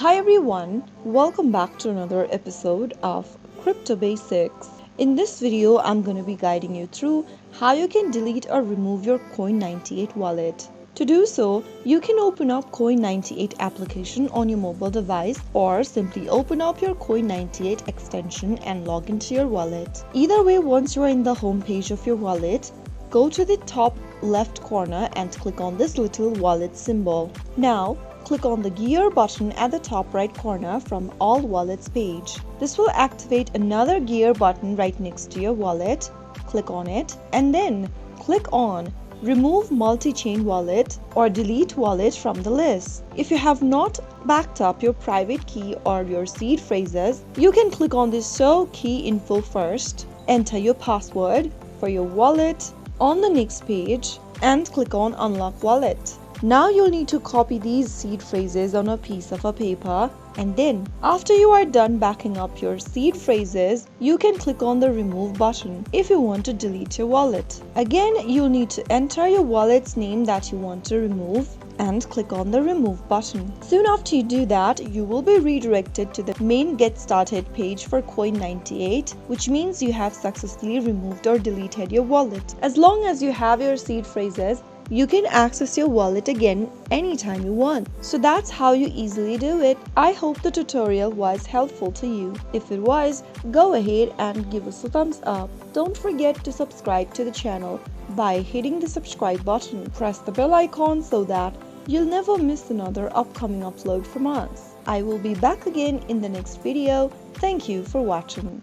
Hi everyone, welcome back to another episode of Crypto Basics. In this video, I'm going to be guiding you through how you can delete or remove your Coin98 wallet. To do so, you can open up Coin98 application on your mobile device or simply open up your Coin98 extension and log into your wallet. Either way, once you are in the home page of your wallet, go to the top left corner and click on this little wallet symbol. Now, click on the gear button at the top right corner from All Wallets page. This will activate another gear button right next to your wallet. Click on it and then click on Remove Multi-Chain Wallet or Delete Wallet from the list. If you have not backed up your private key or your seed phrases, you can click on this Show Key Info first, enter your password for your wallet on the next page and click on Unlock Wallet. Now you'll need to copy these seed phrases on a piece of paper, and then after you are done backing up your seed phrases, you can click on the remove button if you want to delete your wallet. Again, you'll need to enter your wallet's name that you want to remove and click on the remove button. Soon after you do that, you will be redirected to the main get started page for Coin98, which means you have successfully removed or deleted your wallet. As long as you have your seed phrases, you can access your wallet again anytime you want. So that's how you easily do it. I hope the tutorial was helpful to you. If it was, go ahead and give us a thumbs up. Don't forget to subscribe to the channel by hitting the subscribe button. Press the bell icon so that you'll never miss another upcoming upload from us. I will be back again in the next video. Thank you for watching.